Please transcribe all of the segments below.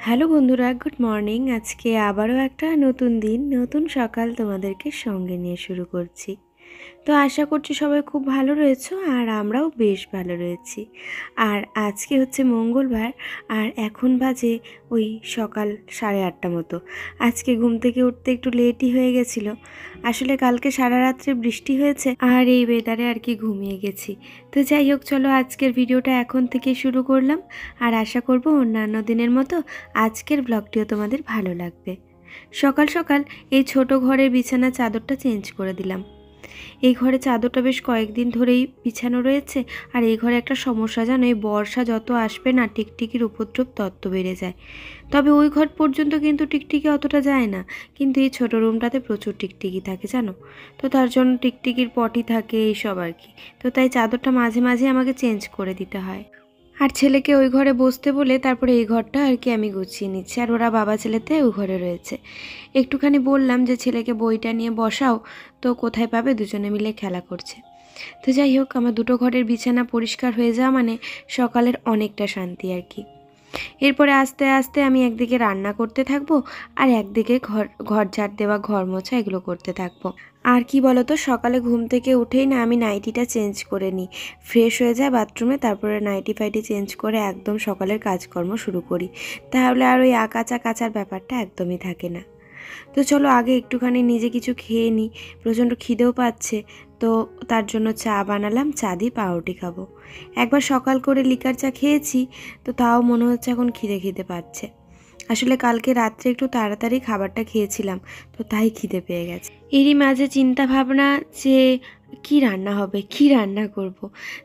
Hello বন্ধুরা, good morning. আজকে আবারও একটা নতুন দিন, নতুন সকাল তোমাদেরকে সঙ্গে নিয়ে শুরু করছি। তো আশা করছি সবাই খুব ভালো রয়েছো, আর আমরাও বেশ ভালো রয়েছি। আর আজকে হচ্ছে মঙ্গলবার, আর এখন বাজে ওই সকাল 8:30 মতো। আজকে ঘুম থেকে উঠতে একটু লেটই হয়ে গেছিলো। আসলে কালকে সারা রাত্রে বৃষ্টি হয়েছে, আর এই ওয়েদারে আর কি ঘুমিয়ে গেছি। তো যাই হোক, চলো আজকের ভিডিওটা এখন থেকে শুরু করলাম, আর আশা করব অন্যান্য দিনের মতো আজকের ব্লগটিও তোমাদের ভালো লাগবে। সকাল সকাল এই ছোট ঘরের বিছানা চাদরটা চেঞ্জ করে দিলাম। এই ঘরে চাদরটা বেশ কয়েকদিন ধরেই বিছানো রয়েছে, আর এই ঘরে একটা সমস্যা জানো, এই বর্ষা যত আসবে না টিকটিকির উপদ্রব তত বেড়ে যায়। তবে ওই ঘর পর্যন্ত কিন্তু টিকটিকি অতটা যায় না, কিন্তু এই ছোটো রুমটাতে প্রচুর টিকটিকি থাকে জানো। তো তার জন্য টিকটিকির পটি থাকে এইসব আর কি। তো তাই চাদরটা মাঝে মাঝে আমাকে চেঞ্জ করে দিতে হয়। আর ছেলেকে ওই ঘরে বসতে বলে তারপরে এই ঘরটা আর কি আমি গুছিয়ে নিচ্ছি, আর ওরা বাবা ছেলেতে ওই ঘরে রয়েছে। একটুখানি বললাম যে ছেলেকে বইটা নিয়ে বসাও, তো কোথায় পাবে, দুজনে মিলে খেলা করছে। তো যাই হোক, আমার দুটো ঘরের বিছানা পরিষ্কার হয়ে যাওয়া মানে সকালের অনেকটা শান্তি আর কি। এরপরে আস্তে আস্তে আমি একদিকে রান্না করতে থাকবো, আর একদিকে ঘর ঝাড় দেওয়া, ঘর মোছা এগুলো করতে থাকবো। আর কি বলতো, সকালে ঘুম থেকে উঠেই না আমি নাইটিটা চেঞ্জ করে নিই, ফ্রেশ হয়ে যায় বাথরুমে, তারপরে নাইটি ফাইটি চেঞ্জ করে একদম সকালের কাজকর্ম শুরু করি। তাহলে আর ওই কাচার ব্যাপারটা একদমই থাকে না। তো চলো আগে একটুখানি নিজে কিছু খেয়ে নিই, প্রচণ্ড খিদেও পাচ্ছে। তো তার জন্য চা বানালাম, চা দিয়ে পাউরুটি খাবো। একবার সকাল করে লিকার চা খেয়েছি, তো তাও মনে হচ্ছে এখন খিদে পাচ্ছে। আসলে কালকে রাত্রে একটু তাড়াতাড়ি খাবারটা খেয়েছিলাম, তো তাই খিদে পেয়ে গেছে। এরই মাঝে চিন্তা ভাবনা যে কি রান্না হবে, কি রান্না করব।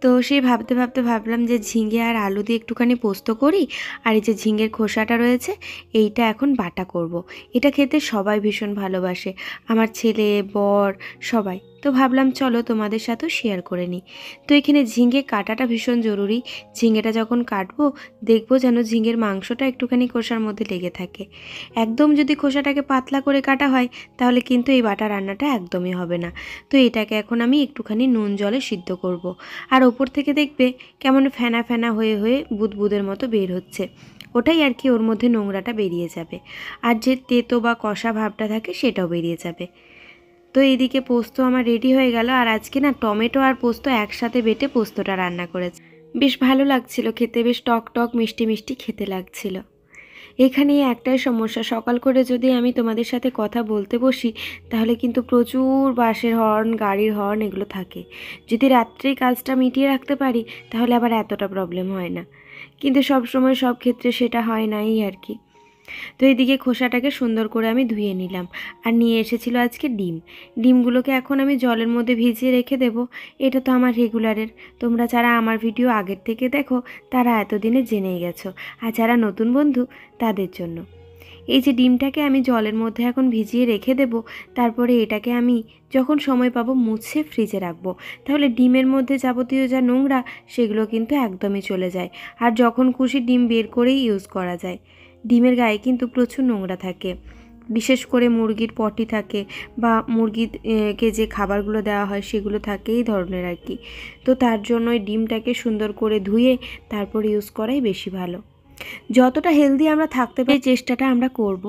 তো সেই ভাবতে ভাবতে ভাবলাম যে ঝিঙে আর আলু দিয়ে একটুখানি পোস্ত করি, আর এই যে ঝিঙের খোসাটা রয়েছে এইটা এখন বাটা করব। এটা খেতে সবাই ভীষণ ভালোবাসে, আমার ছেলে, বর, সবাই। তো ভাবলাম চলো তোমাদের সাথেও শেয়ার করে নিই। তো এখানে ঝিঙে কাটাটা ভীষণ জরুরি। ঝিঙেটা যখন কাটবো দেখবো যেন ঝিঙের মাংসটা একটুখানি খোসার মধ্যে লেগে থাকে। একদম যদি খোসাটাকে পাতলা করে কাটা হয় তাহলে কিন্তু এই বাটা রান্নাটা একদমই হবে না। তো এটাকে এখন আমি একটুখানি নুন জলে সিদ্ধ করব। আর ওপর থেকে দেখবে কেমন ফেনা ফেনা হয়ে হয়ে বুদবুদের মতো বের হচ্ছে, ওটাই আর কি, ওর মধ্যে নোংরাটা বেরিয়ে যাবে, আর যে তেতো বা কষা ভাবটা থাকে সেটাও বেরিয়ে যাবে। তো এইদিকে পোস্ত আমার রেডি হয়ে গেল, আর আজকে না টমেটো আর পোস্ত একসাথে বেটে পোস্তটা রান্না করেছে। বেশ ভালো লাগছিল খেতে, বেশ টক টক মিষ্টি মিষ্টি খেতে লাগছিল। এখানেই একটাই সমস্যা, সকাল করে যদি আমি তোমাদের সাথে কথা বলতে বসি তাহলে কিন্তু প্রচুর বাসের হর্ন, গাড়ির হর্ন এগুলো থাকে। যদি রাত্রেই কাজটা মিটিয়ে রাখতে পারি তাহলে আবার এতটা প্রবলেম হয় না, কিন্তু সব সময় সব ক্ষেত্রে সেটা হয় না এই আর কি। তো এইদিকে খোসাটাকে সুন্দর করে আমি ধুয়ে নিলাম, আর নিয়ে এসেছিলো আজকে ডিমগুলোকে এখন আমি জলের মধ্যে ভিজিয়ে রেখে দেব। এটা তো আমার রেগুলারের, তোমরা যারা আমার ভিডিও আগের থেকে দেখো তারা এতদিনে জেনেই গেছো, আর যারা নতুন বন্ধু তাদের জন্য। এই যে ডিমটাকে আমি জলের মধ্যে এখন ভিজিয়ে রেখে দেব, তারপরে এটাকে আমি যখন সময় পাবো মুছে ফ্রিজে রাখবো। তাহলে ডিমের মধ্যে যাবতীয় যা নোংরা সেগুলো কিন্তু একদমই চলে যায়, আর যখন খুশি ডিম বের করেই ইউজ করা যায়। ডিমের গায়ে কিন্তু প্রচুর নোংরা থাকে, বিশেষ করে মুরগির পটি থাকে, বা মুরগিকে যে খাবারগুলো দেওয়া হয় সেগুলো থাকে এই ধরনের আর কি। তো তার জন্য ওই ডিমটাকে সুন্দর করে ধুয়ে তারপর ইউজ করাই বেশি ভালো। যতটা হেলদি আমরা থাকতে পারি চেষ্টাটা আমরা করব,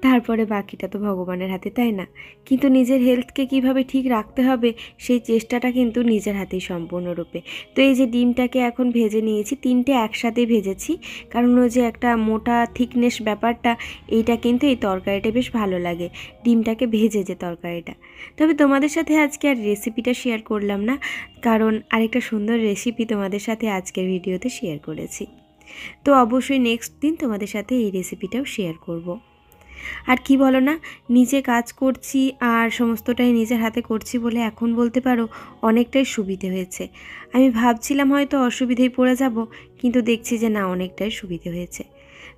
তারপরে বাকিটা তো ভগবানের হাতে, তাই না? কিন্তু নিজের হেলথকে কিভাবে ঠিক রাখতে হবে সেই চেষ্টাটা কিন্তু নিজের হাতেই সম্পূর্ণরূপে। তো এই যে ডিমটাকে এখন ভেজে নিয়েছি, 3টে একসাথে ভেজেছি, কারণ ওই যে একটা মোটা থিকনেস ব্যাপারটা, এইটা কিন্তু এই তরকারিটা বেশ ভালো লাগে, ডিমটাকে ভেজে যে তরকারিটা। তবে তোমাদের সাথে আজকে আর রেসিপিটা শেয়ার করলাম না, কারণ আরেকটা সুন্দর রেসিপি তোমাদের সাথে আজকের ভিডিওতে শেয়ার করেছি। তো অবশ্যই নেক্সট দিন তোমাদের সাথে এই রেসিপিটাও শেয়ার করব। আর কি বলো না, নিজে কাজ করছি আর সমস্তটাই নিজের হাতে করছি বলে এখন বলতে পারো অনেকটাই সুবিধে হয়েছে। আমি ভাবছিলাম হয়তো অসুবিধেই পড়ে যাব, কিন্তু দেখছি যে না, অনেকটাই সুবিধে হয়েছে।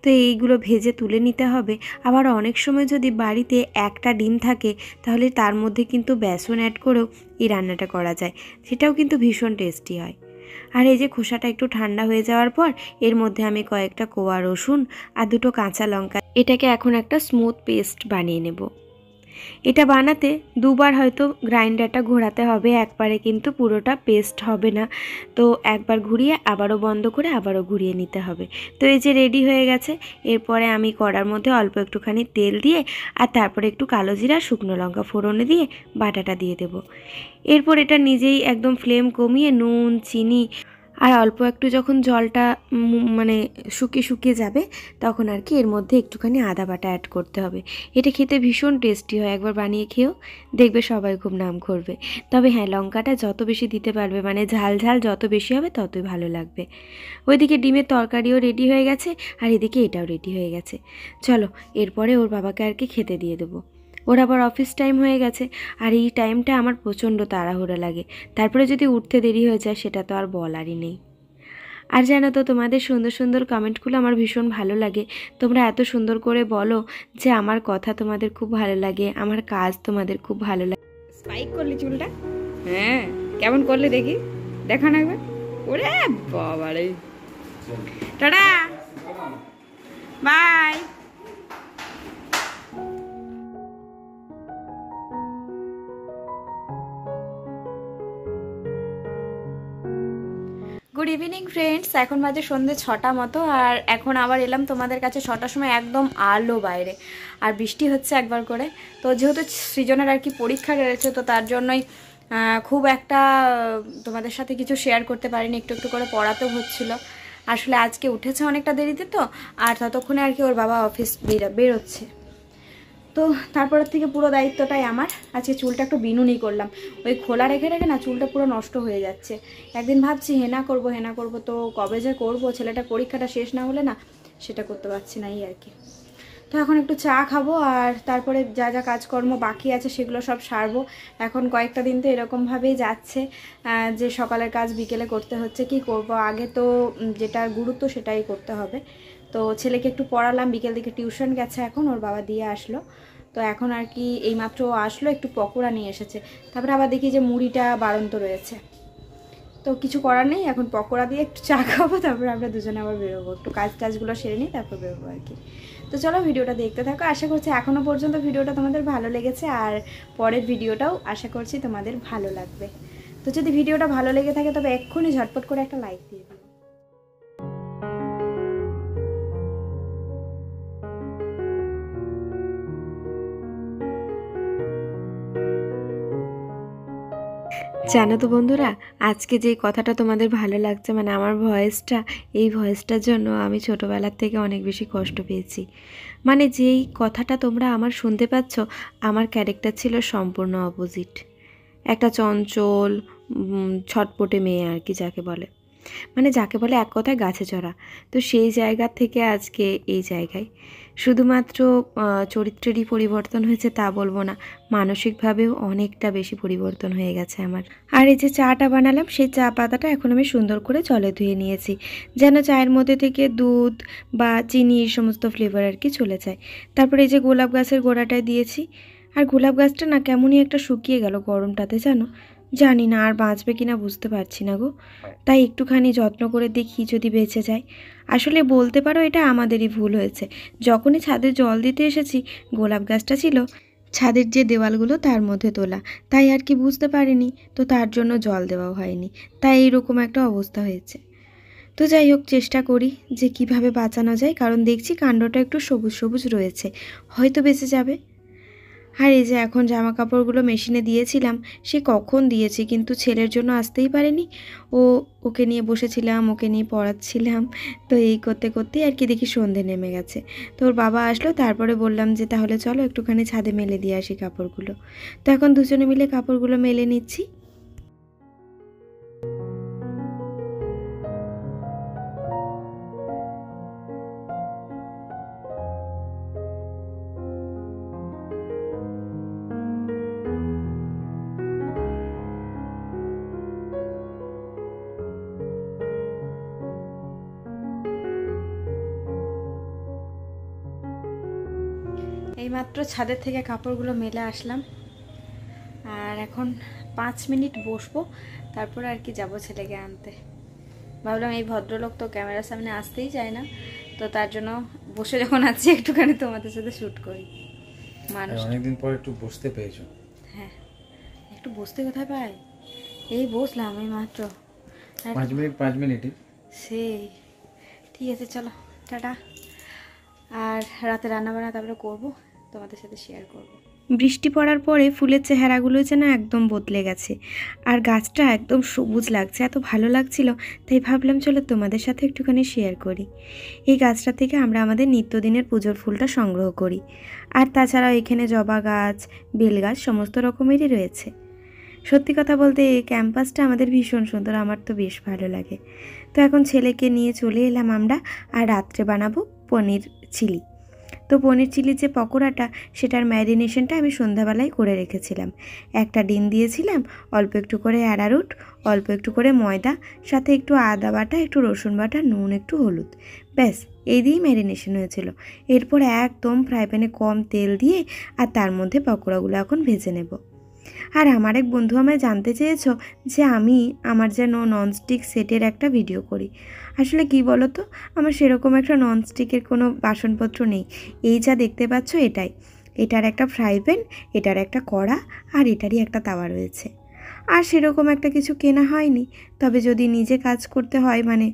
তো এইগুলো ভেজে তুলে নিতে হবে। আবার অনেক সময় যদি বাড়িতে একটা ডিম থাকে তাহলে তার মধ্যে কিন্তু বেসন অ্যাড করেও এই রান্নাটা করা যায়, সেটাও কিন্তু ভীষণ টেস্টি হয়। আর এই যে খোসাটা একটু ঠান্ডা হয়ে যাওয়ার পর এর মধ্যে আমি কয়েকটা কোয়া রসুন আর 2টো কাঁচা লঙ্কা, এটাকে এখন একটা স্মুথ পেস্ট বানিয়ে নেব। এটা বানাতে দুবার হয়তো গ্রাইন্ডারটা ঘোরাতে হবে, একবারে কিন্তু পুরোটা পেস্ট হবে না। তো একবার ঘুরিয়ে আবারও বন্ধ করে আবারও ঘুরিয়ে নিতে হবে। তো এই যে রেডি হয়ে গেছে। এরপরে আমি কড়ার মধ্যে অল্প একটুখানি তেল দিয়ে আর তারপরে একটু কালো জিরা শুকনো লঙ্কা ফোড়নে দিয়ে বাটাটা দিয়ে দেব। এরপর এটা নিজেই একদম ফ্লেম কমিয়ে নুন চিনি আর অল্প একটু যখন জলটা মানে শুকিয়ে শুকিয়ে যাবে তখন আর কি এর মধ্যে একটুখানি আদা বাটা অ্যাড করতে হবে। এটা খেতে ভীষণ টেস্টি হয়, একবার বানিয়ে খেয়েও দেখবে সবাই খুব নাম করবে। তবে হ্যাঁ, লঙ্কাটা যত বেশি দিতে পারবে মানে ঝাল ঝাল যত বেশি হবে ততই ভালো লাগবে। ওইদিকে ডিমের তরকারিও রেডি হয়ে গেছে আর এদিকে এটাও রেডি হয়ে গেছে। চলো এরপরে ওর বাবাকে আর কি খেতে দিয়ে দেবো। ওর আবার অফিস টাইম হয়ে গেছে আর এই টাইমটা আমার প্রচণ্ড তাড়াহুড়ো লাগে। তারপরে যদি উঠতে দেরি হয়ে যায় সেটা তো আর বলারই নেই। আর জানো তো, তোমাদের সুন্দর সুন্দর কমেন্টগুলো আমার ভীষণ ভালো লাগে। তোমরা এত সুন্দর করে বলো যে আমার কথা তোমাদের খুব ভালো লাগে, আমার কাজ তোমাদের খুব ভালো লাগে। স্পাইক করলি চুলটা? হ্যাঁ, কেমন করলি দেখি, দেখা না একবার। ওরে বাবা রে, tata, bye. Good evening friends, এখন বাজে সন্ধ্যে 6টা মতো। আর এখন আবার এলাম তোমাদের কাছে 6টার সময়, একদম আলো বাইরে আর বৃষ্টি হচ্ছে একবার করে। তো যেহেতু সৃজনের আর কি পরীক্ষা রয়েছে, তো তার জন্যই খুব একটা তোমাদের সাথে কিছু শেয়ার করতে পারিনি, একটু একটু করে পড়াতেও হচ্ছিল। আসলে আজকে উঠেছে অনেকটা দেরিতে, তো আর ততক্ষণে আর কি ওর বাবা অফিস বেরোচ্ছে। তো তারপরের থেকে পুরো দায়িত্বটাই আমার। আজকে চুলটা একটু বিনুনি করলাম, ওই খোলা রেখে রেখে না চুলটা পুরো নষ্ট হয়ে যাচ্ছে। একদিন ভাবছি হেনা করব, তো কবে যে করব, ছেলেটা পরীক্ষাটা শেষ না হলে না সেটা করতে পারছি না, এই আর কি। তো এখন একটু চা খাবো আর তারপরে যা যা কাজকর্ম বাকি আছে সেগুলো সব সারবো। এখন কয়েকটা দিন তো এরকমভাবেই যাচ্ছে যে সকালের কাজ বিকেলে করতে হচ্ছে। কি করব, আগে তো যেটা গুরুত্ব সেটাই করতে হবে। তো ছেলেকে একটু পড়ালাম, বিকেল দিকে টিউশন গেছে, এখন ওর বাবা দিয়ে আসলো। তো এখন আর কি এইমাত্র আসলো, একটু পকোড়া নিয়ে এসেছে। তারপরে আবার দেখি যে মুড়িটা বাড়ন্ত রয়েছে, তো কিছু করার নেই, এখন পকোড়া দিয়ে একটু চা খাবো, তারপরে আমরা দুজনে আবার বেরোবো, একটু কাজ টাজগুলো সেরে নিই তারপর বেরোবো আর কি। তো চলো ভিডিওটা দেখতে থাকো। আশা করছি এখনও পর্যন্ত ভিডিওটা তোমাদের ভালো লেগেছে আর পরের ভিডিওটাও আশা করছি তোমাদের ভালো লাগবে। তো যদি ভিডিওটা ভালো লেগে থাকে তবে এক্ষুনি ঝটপট করে একটা লাইক দিয়ে দিও। জানো তো বন্ধুরা, আজকে যেই কথাটা তোমাদের ভালো লাগছে মানে আমার ভয়েসটা, এই ভয়েসটার জন্য আমি ছোটোবেলার থেকে অনেক বেশি কষ্ট পেয়েছি। মানে যেই কথাটা তোমরা আমার শুনতে পাচ্ছ, আমার ক্যারেক্টার ছিল সম্পূর্ণ অপোজিট। একটা চঞ্চল ছটপটে মেয়ে আর কি যাকে বলে, মানে যাকে বলে এক কথায় গাছে চড়া। তো সেই জায়গা থেকে আজকে এই জায়গায় শুধুমাত্র চরিত্রেরই পরিবর্তন হয়েছে তা বলবো না, মানসিকভাবেও অনেকটা বেশি পরিবর্তন হয়ে গেছে আমার। আর এই যে চাটা বানালাম, সেই চা পাতাটা এখন আমি সুন্দর করে জলে ধুয়ে নিয়েছি, যেন চায়ের মধ্যে থেকে দুধ বা চিনি এই সমস্ত ফ্লেভার আর কি চলে যায়। তারপরে এই যে গোলাপ গাছের গোড়াটায় দিয়েছি। আর গোলাপ গাছটা না কেমনই একটা শুকিয়ে গেল গরমটাতে, জানো, জানি না আর বাঁচবে কিনা বুঝতে পারছি না গো। তাই একটুখানি যত্ন করে দেখি যদি বেঁচে যায়। আসলে বলতে পারো এটা আমাদেরই ভুল হয়েছে। যখনই ছাদে জল দিতে এসেছি, গোলাপ গাছটা ছিল ছাদের যে দেওয়ালগুলো তার মধ্যে তোলা, তাই আর কি বুঝতে পারিনি, তো তার জন্য জল দেওয়াও হয়নি, তাই এইরকম একটা অবস্থা হয়েছে। তো যাই হোক, চেষ্টা করি যে কিভাবে বাঁচানো যায়, কারণ দেখছি কাণ্ডটা একটু সবুজ সবুজ রয়েছে, হয়তো বেঁচে যাবে। আর এই যে এখন জামা কাপড়গুলো মেশিনে দিয়েছিলাম, সে কখন দিয়েছি কিন্তু ছেলের জন্য আসতেই পারেনি। ওকে নিয়ে বসেছিলাম, ওকে নিয়ে পড়াচ্ছিলাম, তো এই করতে করতেই আর কি দেখি সন্ধে নেমে গেছে। তো ওর বাবা আসলো, তারপরে বললাম যে তাহলে চলো একটুখানি ছাদে মেলে দিয়ে আসি কাপড়গুলো। তো এখন দুজনে মিলে কাপড়গুলো মেলে নিচ্ছি। এইমাত্র ছাদের থেকে কাপড়গুলো মেলে আসলাম, আর এখন 5 মিনিট বসবো, তারপর আর কি যাবো ছেলেকে আনতে। ভাবলাম এই ভদ্রলোক তো ক্যামেরার সামনে আসতেই চায় না, তো তার জন্য বসে যখন আছি একটুখানি তোমাদের সাথে শ্যুট করি। মানুষ অনেকদিন পর একটু বসতে পেয়েছো। হ্যাঁ, একটু বসতে কোথায় পাই, এই বসলাম এই মাত্র। 5 মিনিটই সেই ঠিক আছে, চলো টাটা। আর রাতে রান্নাবান্না তারপরে করবো, তোমাদের সাথে শেয়ার করবো। বৃষ্টি পড়ার পরে ফুলের চেহারাগুলো যেন একদম বদলে গেছে, আর গাছটা একদম সবুজ লাগছে, এত ভালো লাগছিল। তাই ভাবলাম চলো তোমাদের সাথে একটুখানি শেয়ার করি। এই গাছটা থেকে আমরা আমাদের নিত্যদিনের পুজোর ফুলটা সংগ্রহ করি। আর তাছাড়াও এখানে জবা গাছ, বেল গাছ সমস্ত রকমেরই রয়েছে। সত্যি কথা বলতে এই ক্যাম্পাসটা আমাদের ভীষণ সুন্দর, আমার তো বেশ ভালো লাগে। তো এখন ছেলেকে নিয়ে চলে এলাম আমরা, আর রাত্রে বানাবো পনির চিলি। তো পনির চিলির যে পকোড়াটা, সেটার ম্যারিনেশনটা আমি সন্ধ্যাবেলায় করে রেখেছিলাম। একটা ডিম দিয়েছিলাম, অল্প একটু করে অ্যারারুট, অল্প একটু করে ময়দা, সাথে একটু আদা বাটা, একটু রসুন বাটা, নুন, একটু হলুদ, ব্যাস এই দিয়েই ম্যারিনেশন হয়েছিল। এরপর একদম ফ্রাই প্যানে কম তেল দিয়ে আর তার মধ্যে পকোড়াগুলো এখন ভেজে নেব। আর আমার এক বন্ধু আমায় জানতে চেয়েছো যে আমি আমার যেন ননস্টিক সেটের একটা ভিডিও করি। আসলে কি বলো তো, আমার সেরকম একটা ননস্টিকের কোনো বাসনপত্র নেই। এই যা দেখতে পাচ্ছ এটাই, এটার একটা ফ্রাই প্যান, এটার একটা কড়া, আর এটারই একটা তাওয়া রয়েছে। আর সেরকম একটা কিছু কেনা হয়নি। তবে যদি নিজে কাজ করতে হয়, মানে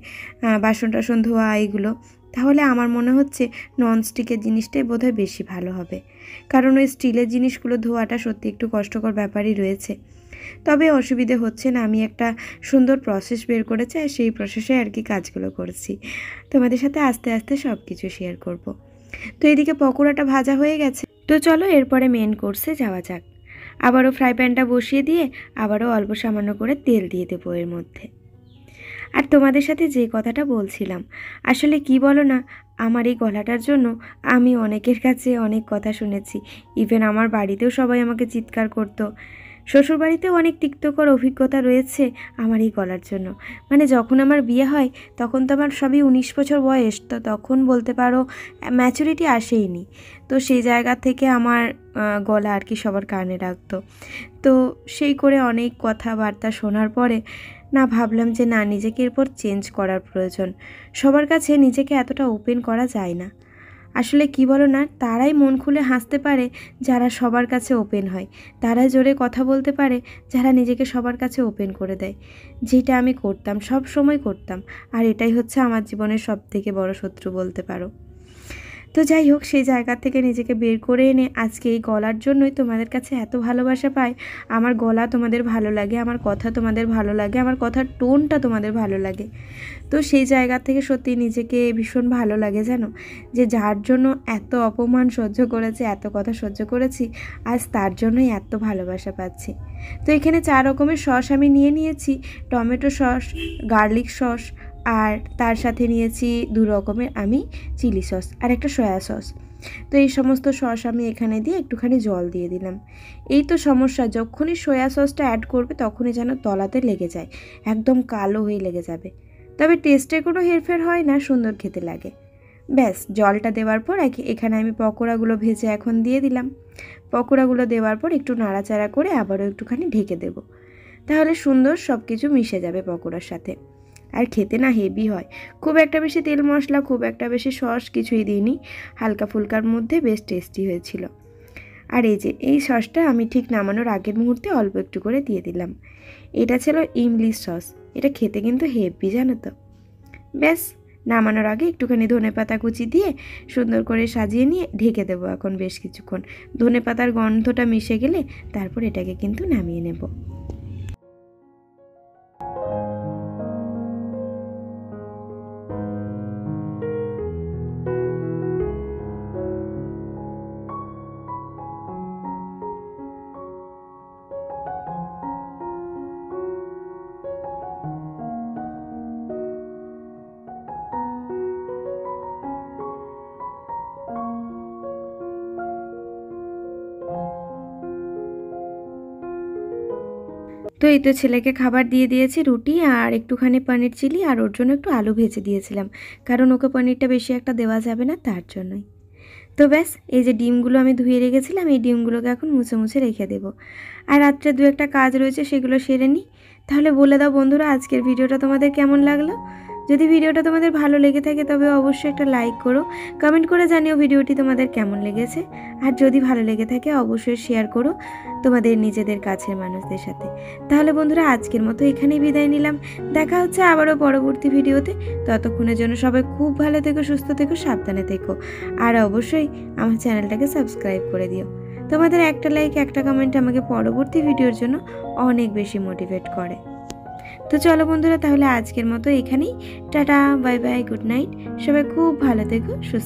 বাসন টাসন ধোয়া এগুলো, তাহলে আমার মনে হচ্ছে ননস্টিকের জিনিসটাই বোধহয় বেশি ভালো হবে। কারণ ওই স্টিলের জিনিসগুলো ধোয়াটা সত্যি একটু কষ্টকর ব্যাপারই রয়েছে। তবে অসুবিধে হচ্ছে না, আমি একটা সুন্দর প্রসেস বের করেছি, আর সেই প্রসেসে আর কি কাজগুলো করছি। তোমাদের সাথে আস্তে আস্তে সব কিছু শেয়ার করব। তো এদিকে পকোড়াটা ভাজা হয়ে গেছে, তো চলো এরপরে মেন কোর্সে যাওয়া যাক। আবারও ফ্রাই প্যানটা বসিয়ে দিয়ে আবারও অল্প সামান্য করে তেল দিয়ে দেবো এর মধ্যে। আর তোমাদের সাথে যে কথাটা বলছিলাম, আসলে কি বলো না, আমার এই গলাটার জন্য আমি অনেকের কাছে অনেক কথা শুনেছি। ইভেন আমার বাড়িতেও সবাই আমাকে চিৎকার করতো। শ্বশুরবাড়িতেও অনেক তিক্তকর অভিজ্ঞতা রয়েছে আমার এই গলার জন্য। মানে যখন আমার বিয়ে হয় তখন তো আমার সবই 19 বছর বয়স, তো তখন বলতে পারো ম্যাচুরিটি আসেইনি। তো সেই জায়গা থেকে আমার গলা আর কি সবার কানে রাখতো। তো সেই করে অনেক কথাবার্তা শোনার পরে না ভাবলাম যে না, নিজেকে এরপর চেঞ্জ করার প্রয়োজন। সবার কাছে নিজেকে এতটা ওপেন করা যায় না। আসলে কি বলো না, তারাই মন খুলে হাসতে পারে যারা সবার কাছে ওপেন হয়, তারাই জোরে কথা বলতে পারে যারা নিজেকে সবার কাছে ওপেন করে দেয়। যেটা আমি করতাম, সব সময় করতাম, আর এটাই হচ্ছে আমার জীবনের সবথেকে বড় শত্রু বলতে পারো। তো যাই হোক, সেই জায়গা থেকে নিজেকে বের করে এনে আজকে এই গলার জন্যই তোমাদের কাছে এত ভালোবাসা পাই। আমার গলা তোমাদের ভালো লাগে, আমার কথা তোমাদের ভালো লাগে, আমার কথার টোনটা তোমাদের ভালো লাগে। তো সেই জায়গা থেকে সত্যি নিজেকে ভীষণ ভালো লাগে, জানো, যে যার জন্য এত অপমান সহ্য করেছি, এত কথা সহ্য করেছি, আজ তার জন্যই এত ভালোবাসা পাচ্ছি। তো এখানে 4 রকমের সস আমি নিয়েছি, টমেটো সস, গার্লিক সস, আর তার সাথে নিয়েছি 2 রকমের আমি চিলি সস আর একটা সয়া সস। তো এই সমস্ত সস আমি এখানে দিয়ে একটুখানি জল দিয়ে দিলাম। এই তো সমস্যা, যখনই সয়া সসটা অ্যাড করবে তখনই যেন তলাতে লেগে যায়, একদম কালো হয়ে লেগে যাবে। তবে টেস্টে কোনো হেরফের হয় না, সুন্দর খেতে লাগে। ব্যাস জলটা দেওয়ার পর এখানে আমি পকোড়াগুলো ভেজে এখন দিয়ে দিলাম। পকোড়াগুলো দেওয়ার পর একটু নাড়াচাড়া করে আবারও একটুখানি ঢেকে দেব, তাহলে সুন্দর সব কিছু মিশে যাবে পকোড়ার সাথে। আর খেতে না হেভি হয়, খুব একটা বেশি তেল মশলা, খুব একটা বেশি সস কিছুই দিইনি, হালকা ফুলকার মধ্যে বেশ টেস্টি হয়েছিল। আর এই যে এই সসটা আমি ঠিক নামানোর আগের মুহূর্তে অল্প একটু করে দিয়ে দিলাম। এটা ছিল ইমলি সস, এটা খেতে কিন্তু হেভি, জানো তো। ব্যাস নামানোর আগে একটুখানি ধনেপাতা কুচি দিয়ে সুন্দর করে সাজিয়ে নিয়ে ঢেকে দেবো এখন বেশ কিছুক্ষণ। ধনেপাতার গন্ধটা মিশে গেলে তারপর এটাকে কিন্তু নামিয়ে নেব। তো এই তো ছেলেকে খাবার দিয়ে দিয়েছি, রুটি আর একটুখানি পনির চিলি, আর ওর জন্য একটু আলু ভেজে দিয়েছিলাম, কারণ ওকে পনিরটা বেশি একটা দেওয়া যাবে না, তার জন্যই। তো ব্যাস এই যে ডিমগুলো আমি ধুয়ে রেখেছিলাম, এই ডিমগুলোকে এখন মুছে মুছে রেখে দেবো। আর রাত্রে দু একটা কাজ রয়েছে, সেগুলো সেরে নিই। তাহলে বলে দাও বন্ধুরা, আজকের ভিডিওটা তোমাদের কেমন লাগলো? যদি ভিডিওটা তোমাদের ভালো লেগে থাকে তবে অবশ্যই একটা লাইক করো, কমেন্ট করে জানিও ভিডিওটি তোমাদের কেমন লেগেছে। আর যদি ভালো লেগে থাকে অবশ্যই শেয়ার করো তোমাদের নিজেদের কাছের মানুষদের সাথে। তাহলে বন্ধুরা আজকের মতো এখানেই বিদায় নিলাম। দেখা হচ্ছে আবারও পরবর্তী ভিডিওতে। ততক্ষণের জন্য সবাই খুব ভালো থেকো, সুস্থ থেকো, সাবধানে থেকো। আর অবশ্যই আমার চ্যানেলটাকে সাবস্ক্রাইব করে দিও। তোমাদের একটা লাইক, একটা কমেন্ট আমাকে পরবর্তী ভিডিওর জন্য অনেক বেশি মোটিভেট করে। তো চলো বন্ধুরা, তাহলে আজকের মতো এখানেই tata, bye bye, good night. সবাই খুব ভালো থেকো, সুস্থ